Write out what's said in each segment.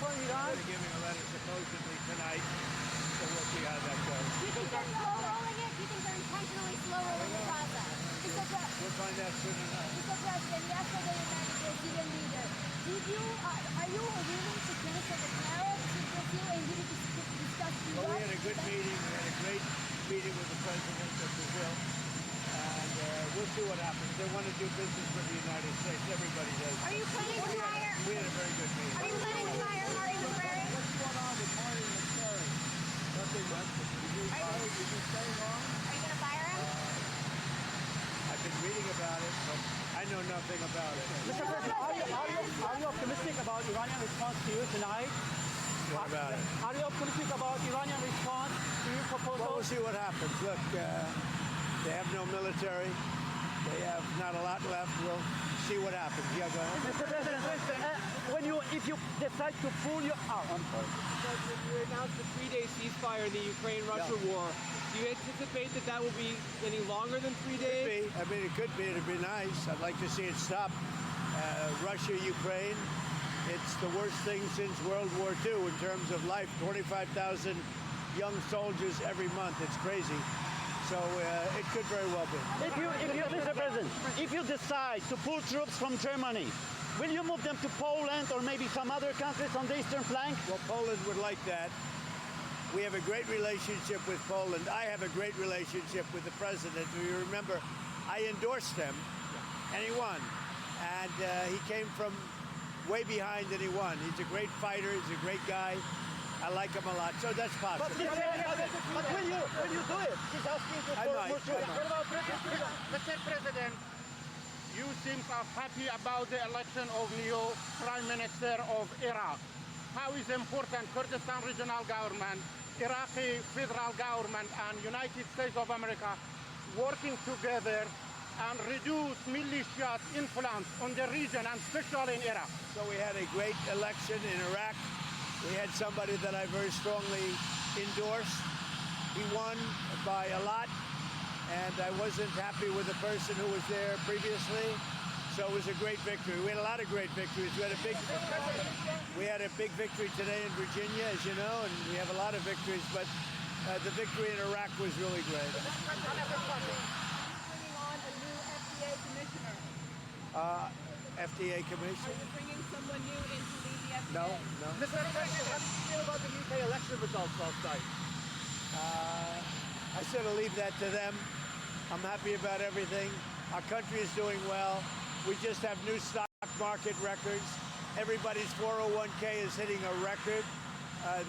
for Iran? They're giving a letter supposedly tonight, so we'll see how that goes. Do you think they're slow-rolling it? Do you think they're intentionally slow-rolling the process? We'll find out soon enough. Mr. President, yesterday you met the Brazilian leader. Are you willing to cancel the tariffs to Brazil and did you discuss the Well, we had a good meeting. We had a great meeting with the president of Brazil. And we'll see what happens. They want to do business with the United States. Everybody does. Are you planning to hire? We had a very good meeting. Are you planning to hire Marty McCrary? What's going on with Marty McCrary? Nothing much. Is he staying on? Are you going to fire him? I've been reading about it, but I know nothing about it. Mr. President, are you optimistic about Iranian response to you tonight? What about it? Are you optimistic about Iranian response to your proposal? Well, we'll see what happens. Look, they have no military. They have not a lot left. We'll see what happens. Yeah, go ahead. Mr. President, if you decide to pull your... Oh, I'm sorry. President, you announced a 3-day ceasefire in the Ukraine-Russia war. Do you anticipate that will be any longer than 3 days? Could be. I mean, it could be. It'd be nice. I'd like to see it stop. Russia, Ukraine, it's the worst thing since World War II in terms of life. 25,000 young soldiers every month. It's crazy. So it could very well be. Mr. President, if you decide to pull troops from Germany, will you move them to Poland or maybe some other countries on the eastern flank? Well, Poland would like that. We have a great relationship with Poland. I have a great relationship with the president. You remember, I endorsed him, and he won. And he came from way behind and he won. He's a great fighter. He's a great guy. I like him a lot. So that's possible. But will you do it? He's asking for more troops. Mr. President, you seem happy about the election of new Prime Minister of Iraq. How is important Kurdistan regional government, Iraqi federal government, and United States of America working together and reduce militias' influence on the region and especially in Iraq? So we had a great election in Iraq. We had somebody that I very strongly endorsed. He won by a lot, and I wasn't happy with the person who was there previously. So it was a great victory. We had a lot of great victories. We had a big victory today in Virginia, as you know, and we have a lot of victories. But the victory in Iraq was really great. Bringing on a new FDA commissioner. FDA commission? Are you bringing someone new in to lead the FDA? No. Mr. President, how do you feel about the UK election results last night? I sort of leave that to them. I'm happy about everything. Our country is doing well. We just have new stock market records. Everybody's 401k is hitting a record.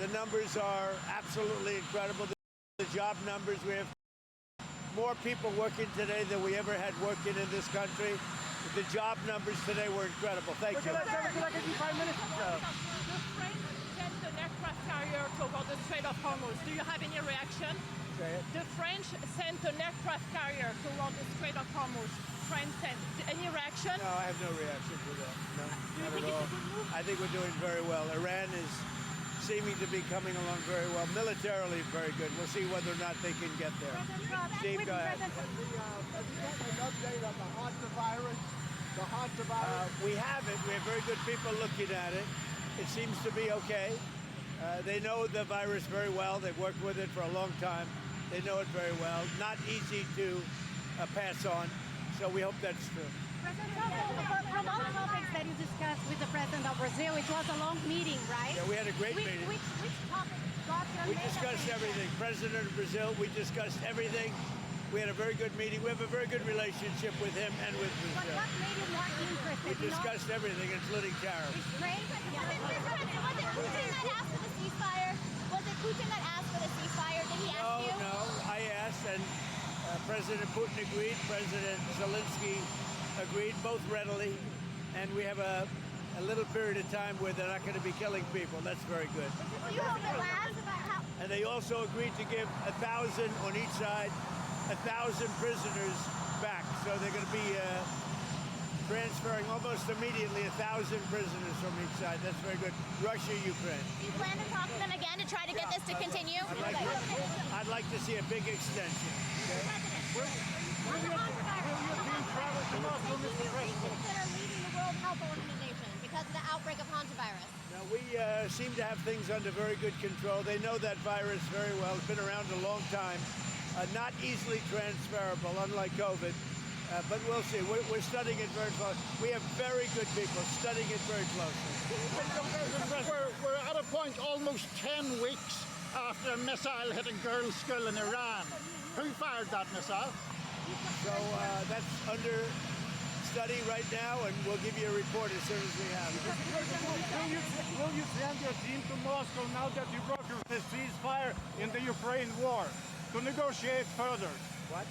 The numbers are absolutely incredible. The job numbers, we have more people working today than we ever had working in this country. The job numbers today were incredible. Thank you. Would you like to be Prime Minister? The French sent an aircraft carrier toward the Strait of Hormuz. Do you have any reaction? Say it. The French sent an aircraft carrier toward the Strait of Hormuz. France sent. Any reaction? No, I have no reaction to that. No, Do you not think at all. it's a good move? I think we're doing very well. Iran is seeming to be coming along very well. Militarily, very good. We'll see whether or not they can get there. Steve, go ahead. Have you gotten an update on the hantavirus? The hantavirus? We have it. We have very good people looking at it. It seems to be okay. They know the virus very well. They've worked with it for a long time. They know it very well. Not easy to pass on. So we hope that's true. From all the topics that you discussed with the president of Brazil, it was a long meeting, right? Yeah, we had a great meeting. Which topic got your We main discussed attention? everything. President of Brazil, we discussed everything. We had a very good meeting. We have a very good relationship with him and with But Brazil. what made you more interested? We discussed everything, including tariffs. Restraint? Was it Putin that asked for the ceasefire? Was it Putin that asked for the ceasefire? Did he ask you? No, I asked, and President Putin agreed. President Zelensky agreed, both readily. And we have a little period of time where they're not going to be killing people. That's very good. Do you hope it lasts? And they also agreed to give 1,000 on each side, 1,000 prisoners back. So they're going to be transferring almost immediately 1,000 prisoners from each side. That's very good. Russia, Ukraine. Do you plan to talk to them again to try to get this to continue? I'd like to see a big extension. Will you consider leading the World Health Organization because of the outbreak of hantavirus? Now, we seem to have things under very good control. They know that virus very well. It's been around a long time. Not easily transferable, unlike COVID. But we'll see. We're studying it very closely. We have very good people studying it very closely. We're at a point almost 10 weeks after a missile hit a girl's school in Iran. Who fired that missile? So that's under study right now, and we'll give you a report as soon as we have it. Will you send your team to Moscow now that you brokered the ceasefire in the Ukraine war to negotiate further? What?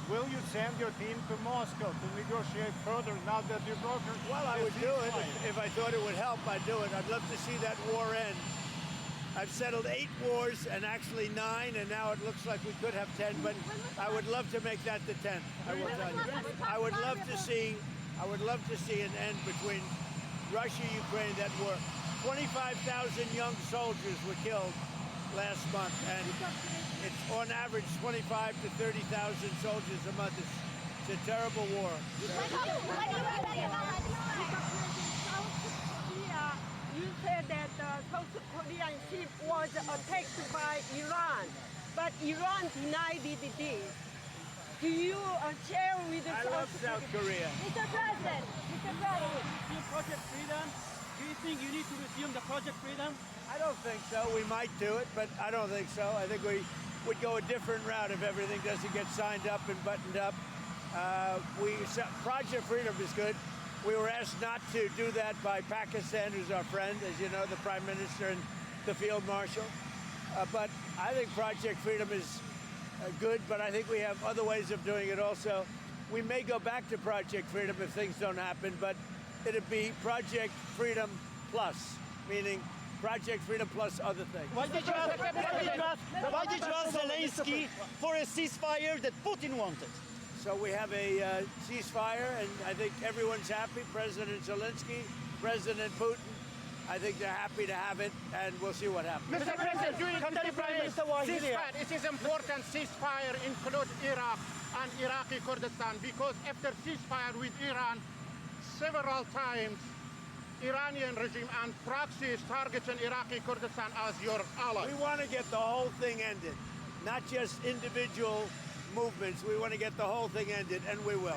Will you send your team to Moscow to negotiate further now that you brokered Well, I the would do it ceasefire? if I thought it would help. I'd do it. I'd love to see that war end. I've settled 8 wars and actually 9, and now it looks like we could have 10. But I would love to make that the 10th. I will tell you. I would love to see an end between Russia and Ukraine. That war. 25,000 young soldiers were killed last month, and it's on average 25 to 30,000 soldiers a month. It's a terrible war. You said that South Korean ship was attacked by Iran, but Iran denied it did. Do you share with I love South Korea. Mr. President, Project Freedom? Do you think you need to resume the Project Freedom? I don't think so. We might do it, but I don't think so. I think we would go a different route if everything doesn't get signed up and buttoned up. Project Freedom is good. We were asked not to do that by Pakistan, who's our friend, as you know, the Prime Minister and the Field Marshal. But I think Project Freedom is good, but I think we have other ways of doing it also. We may go back to Project Freedom if things don't happen, but it'd be Project Freedom Plus, meaning Project Freedom plus other things. Why did you ask Zelensky for a ceasefire that Putin wanted? So we have a ceasefire, and I think everyone's happy. President Zelensky, President Putin, I think they're happy to have it, and we'll see what happens. Mr. President, ceasefire. It is important ceasefire include Iraq and Iraqi Kurdistan, because after ceasefire with Iran, several times Iranian regime and proxies targeting Iraqi Kurdistan as your ally. We want to get the whole thing ended, not just individual movements. We want to get the whole thing ended, and we will.